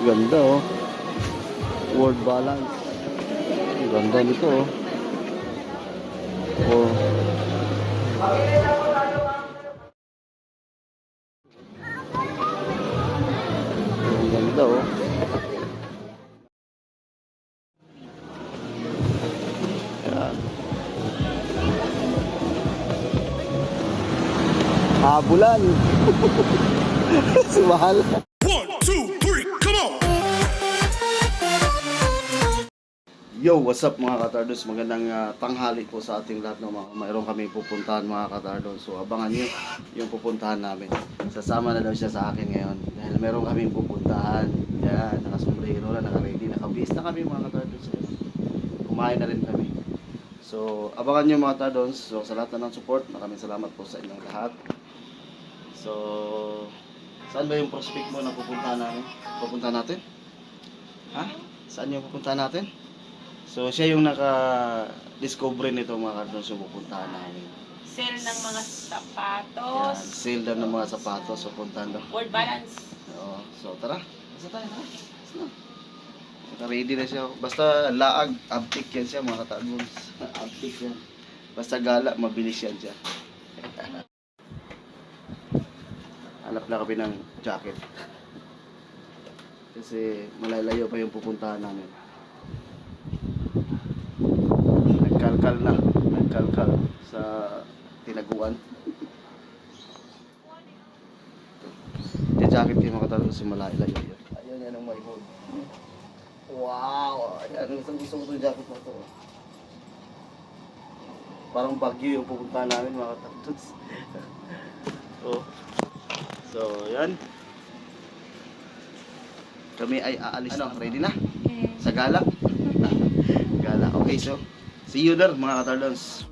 Ganda oh. Word balance. Ganda nito oh. Oh. Ang ganda oh. Yan. Habulan. Sumahal. 1, 2, 3, come on! Yo, what's up mga katardos? Magandang tanghali po sa ating lahat. Mayroon kami pupuntahan mga katardos. So abangan nyo yung pupuntahan namin. Sasama na daw siya sa akin ngayon. Dahil mayroon kami pupuntahan. Yan, nakasombrero na, nakaready, nakabis na kami mga katardos. Kumain na rin kami. So abangan nyo mga katardos. So sa lahat na ng support, maraming salamat po sa inyong lahat. So saan ba yung prospect mo na pupuntahan namin? Pupuntahan natin? Ha? Saan yung pupuntahan natin? So, siya yung naka-discover nito mga katardos yung pupuntahan namin. Sale ng mga Yan, sapatos. sale daw ng mga sapatos. So, puntahan daw. Word balance. Oo, so, tara. Basta tayo. Basta. Naka-ready na siya. Basta laag, abtik yan siya mga katardos. Abtik yan. Basta gala, mabilis yan siya. Hanap na kami ng jacket. Kasi malalayo pa yung pupuntahan namin. Nagkalkal sa tinaguan. Yung jacket kayo makatalong si malayo-layo yun. Ayun yan ang may hold. Wow! Ayan, gusto ko itong jacket na ito. Parang Baguio yung pupuntahan namin mga katalong. Oh. So, yan. Kami ay aalis na. Ready na? Okay. Sa gala? Gala. Okay, so see you there mga katardons.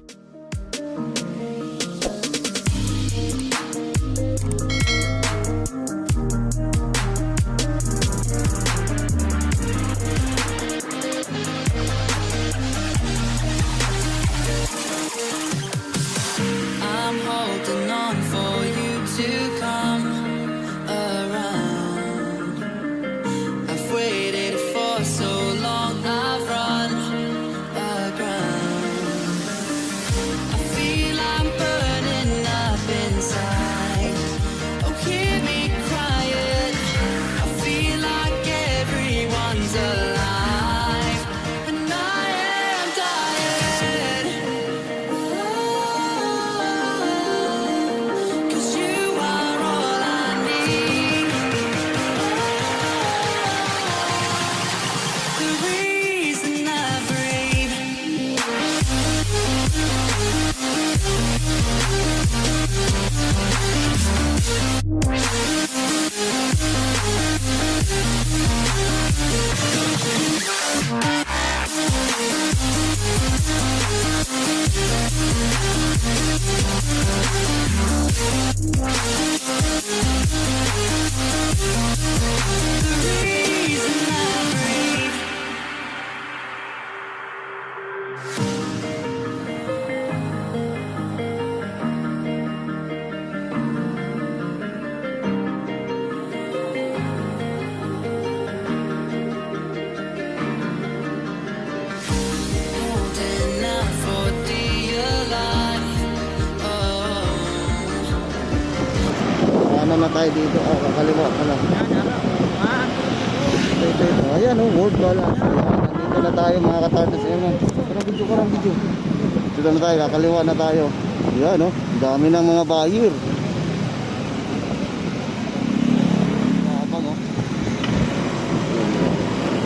I'm holding on for you to come around. I've waited for so long, I've run aground. I feel I'm burning up inside. Oh, hear me crying. I feel like everyone's alive, and I am dying. 'Cause you are all I need. The reason I breathe. The reason I breathe. Holding out for dear life. Oh. Ano na tayo dito? Oh, kakaliwa ka lang. Ayan oh, word balance. Nandito na tayo mga katardos. Ayan karang video. Dito na tayo, kakaliwa na tayo. Ayan oh, dami ng mga buyer. Kapag oh.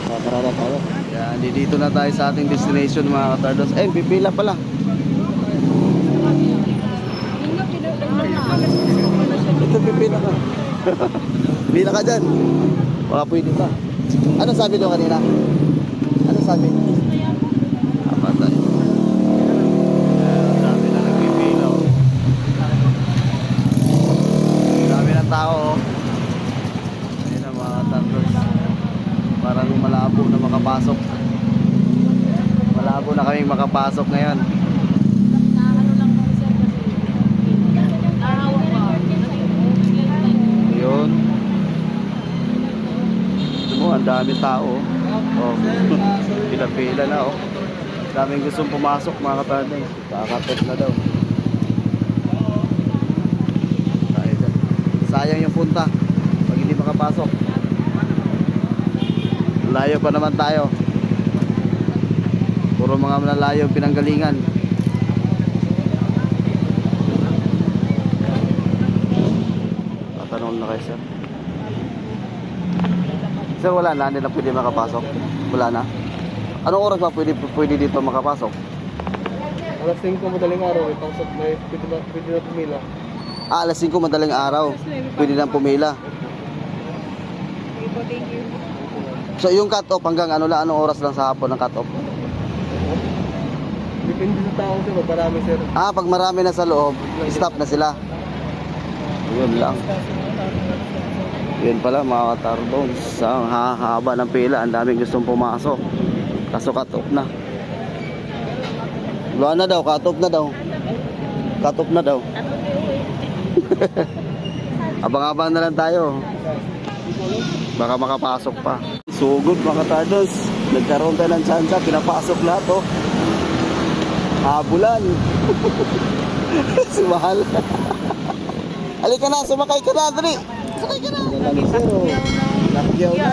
Kakarala tayo. Ayan, dito na tayo sa ating destination mga katardos. Eh, pipila pala. Ito pipila ka. Pila ka dyan. Baka pwede ka. Ano sabi doon kanina? Ano sabi? Patay. Dami na nagpipila oh. Dami ng tao oh. Ayun na mga katardos. Parang malabo na makapasok. Malabo na kaming makapasok ngayon. Yun. Ito mo ang dami tao. Oh. Pila-pila na oh. Daming gustong pumasok mga katardos. Kakatop na daw. Sayang yung punta pag hindi makapasok. Layo pa naman tayo. Puro mga malalayo pinanggalingan. Tatanong na kayo sir. Sir, wala na, hindi na pwede makapasok. Wala na. Anong oras ba pwede dito makapasok? Alas 5 madaling araw, pasok na pwede na pumila. Alas 5 madaling araw. Pwede na pumila. So yung cut-off hanggang ano lang, anong oras lang sa hapon ang cut-off? Depende sa tao sir, marami sir. Pag marami na sa loob, stop na sila. Yun lang. Yun pala mga katardos. Ang hahaba ng pila, ang daming gustong pumasok. Kaso cut-off na. Wala na daw, cut-off na daw. Cut-off na daw. Abang-abang na lang tayo. Baka makapasok pa. Sugod mga katardos. Nagkaroon tayo ng tsansa, pinapasok lahat oh. Habulan. Sumahal. Halika na, sumakay ka na, dali. Sakay ka na. Lagi siro. Nakagyaw na.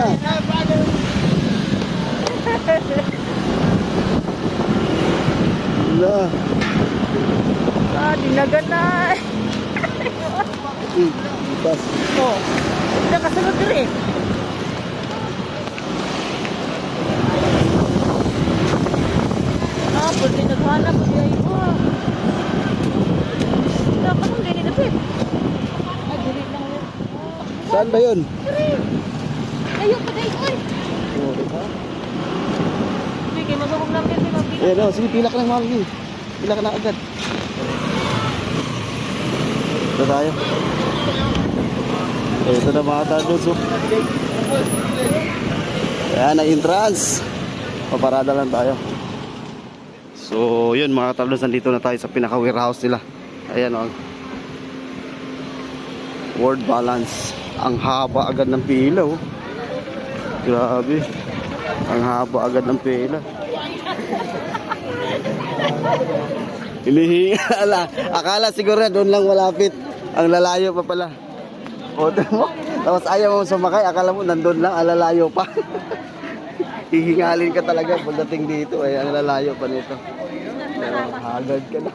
Wala. Dinagan na. Bukas. Oh. Nakasunod rin. Pwede naghanap. Pwede mo. Dapat kung ganyan na pwede. Dili lang yun. Saan ba yun? Ayaw pa guys. Sige, masukog lang yan. Eh, no, sige, pila ka lang mga lagi. Pila ka na agad. Ito tayo. Ito na mga tados. Ayan, na entrance. Paparada lang tayo. So, yun mga tados, nandito na tayo sa pinaka-warehouse nila. Ayan o. World balance. Ang haba agad ng pila oh. Grabe. Ang haba agad ng pila. Hinihinga. Akala siguro doon lang malapit. Ang lalayo pa pala. O, mo. Tapos ayaw mo sumakay. Akala mo nandun lang. Ang lalayo pa. Hihingalin ka talaga pagdating dito. Ay, ang lalayo pa nito. Pero hagad ka na.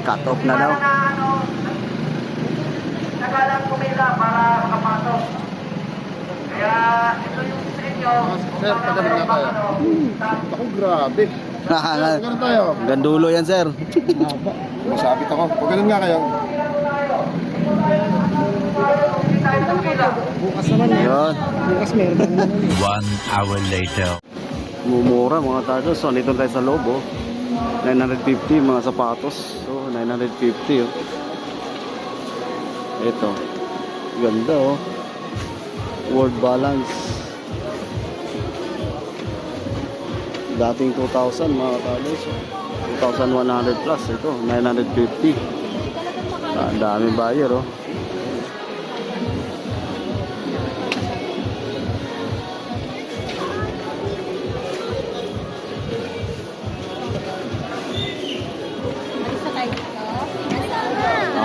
Cut off na daw. Nagalang pumila para makapasok. Kaya ito yung sa inyo. Sir, pagaling na tayo. Ako, grabe. Pagaling tayo. Gandulo yan sir. Masabit ako. Pagaling nga kayo. Bukas naman yan. Yun. Bukas meron naman. 1 hour later. Mumura mga tados. So, nito tayo sa loob oh. 950 mga sapatos. So, 950 oh. Ito. Ganda oh. World balance. Dating 2,000 mga tados. 2,100 plus. Ito, 950. Ang daming buyer oh.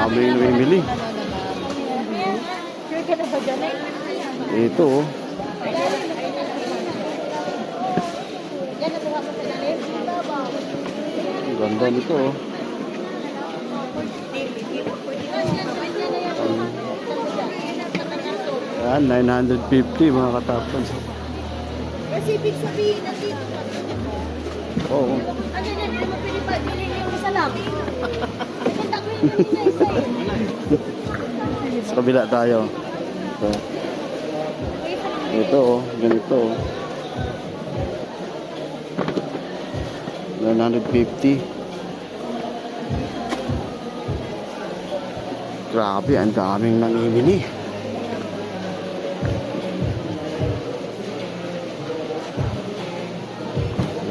Aming bibili. Sure ka na ba dyan eh? Ito oh. Ang ganda nito oh. Ayan, 950 mga katapos. Kasi ibig sabihin natin. Oo. Ano na mo pwede pa bilhin yung isa lang. Nakita ko yung isa eh. Sa kabila tayo. Ito. Ito oh, ganito oh. 950. Grabe, ang daming namimili.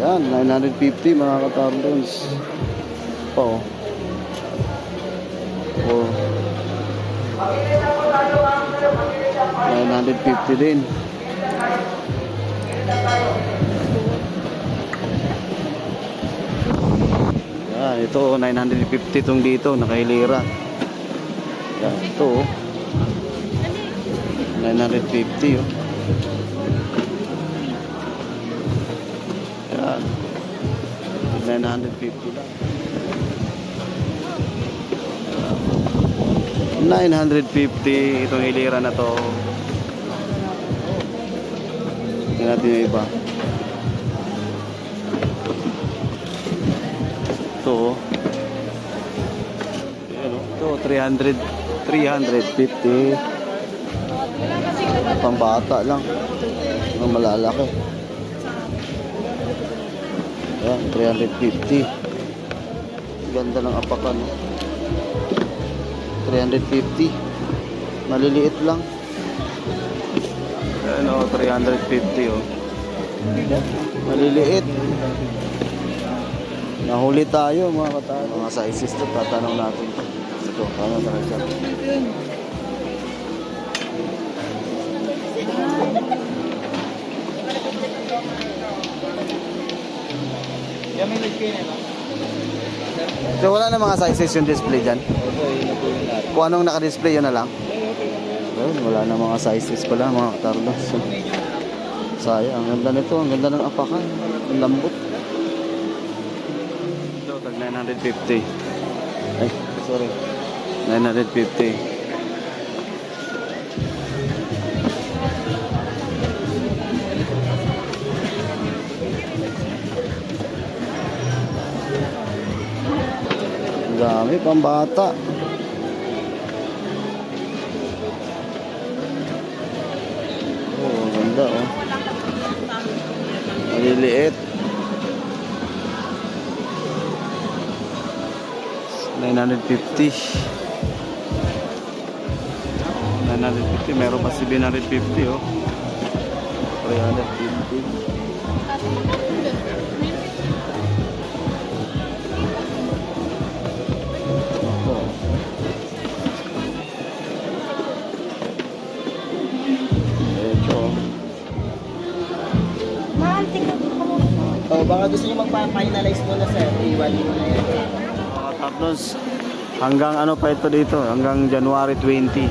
Yan, 950 mga katardons. Oh. Oh. 950 din. Yan, ito 950 itong dito, nakahilera. Yan, ito 950 oh. Yan. 950 lang. 950 itong hilera na to. Tingnan natin yung iba. Ito oh. Ayan, oh. Ito 350. Pambata lang. Ang malalaki. Ayan, 350. Ganda ng apakan. 350. Maliliit lang. Ayan o, 350 o. Maliliit. Nahuli tayo mga katanong. Mga sizes to, tatanong natin. Ito, ano talaga siya? So wala na mga sizes yung display dyan? Kung anong naka-display yun na lang? Ayun, wala na mga sizes pala mga katardos. So, sayang, ang ganda nito, ang ganda ng apakan. Ang lambot. Ito, tag 950. Ay, sorry. 950. Ang dami, pambata. Oh, ang ganda oh. Maliliit. 950. 950, meron pa 750 oh. 350. Mahal, tingnan mo. Oh, baka gusto niyo magpa-finalize muna sir. Iwan mo na yan. Mga Tardos, hanggang ano pa ito dito, hanggang January 20.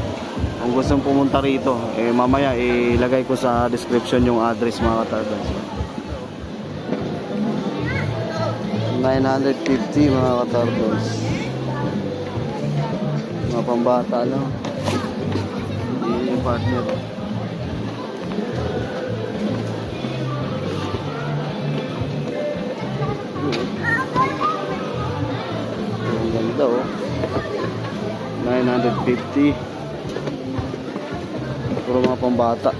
Kung gustong pumunta rito, mamaya ilagay ko sa description yung address mga Tardos. 950 mga Tardos. Mga pambata lang. Hindi yung partner. Ang ganda oh. 950. Puro mga pambata.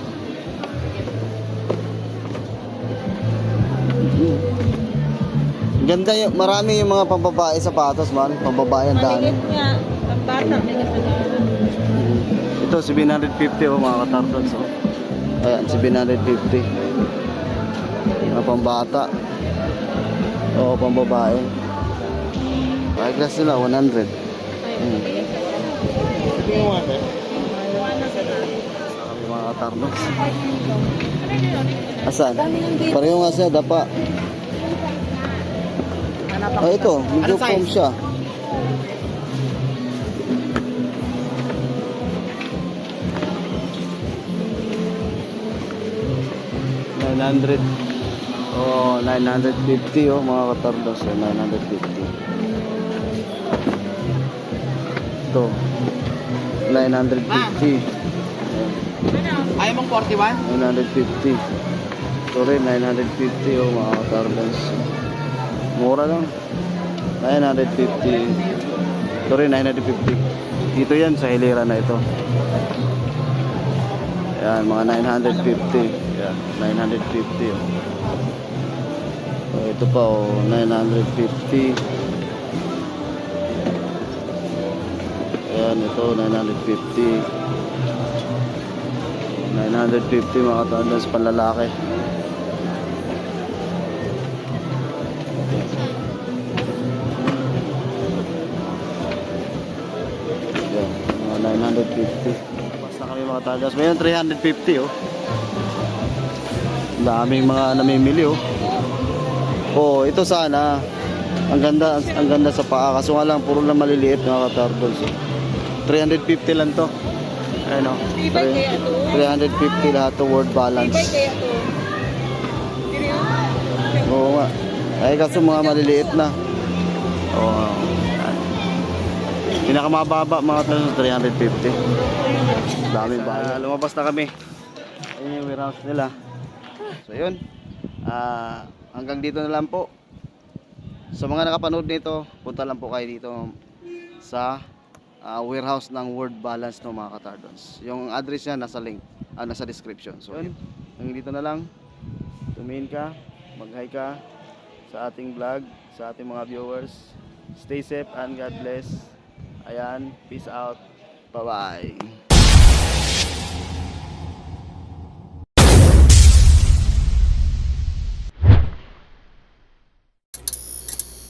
Ang ganda yung, marami yung mga pambabae sapatos man. Pambabae ang dami. Nga, ang bata, may kasalanan. Ito 750 oh mga katartons oh. Ayan 750. Mga pambata. O pambabae. Ay class nila 100. Sige mo nga sir. Kami mga katartons. Asan? Pareho nga siya dapa. Ah, ito, video form siya. $900. Oh, 950 oh mga katardos, 950. Ito. 950. Ayaw mong 41? 950. Ito rin 950 oh mga katardos. Mura lang. 950. Ito rin 950. Dito yan sa hilera na ito. Ayan, mga 950. Ayan, 950. Oh, ito pa oh, 950. Ayan, ito 950. 950 mga katandas panlalaki. Mga 950. Mas na kami mga tagas. Ngayon 350 oh. Daming mga namimili oh. Oh, ito sana. Ang ganda sa paa. Kaso nga lang, puro lang maliliit mga katarbons. 350 lang to. Ayun o. 350 lahat to word balance. Oo nga. Ay kaso mga maliliit na. Oo. Pinakamababa mga katarbons, 350. Daming bahay. Lumabas na kami. Ayun yung warehouse nila. So yun. Hanggang dito na lang po. Sa mga nakapanood nito, punta lang po kayo dito sa warehouse ng Word Balance no mga katardons. Yung address niya nasa link, nasa description. So yun, hanggang dito na lang. Tumingin ka, mag-hi ka sa ating vlog, sa ating mga viewers. Stay safe and God bless. Ayan, peace out. Bye-bye.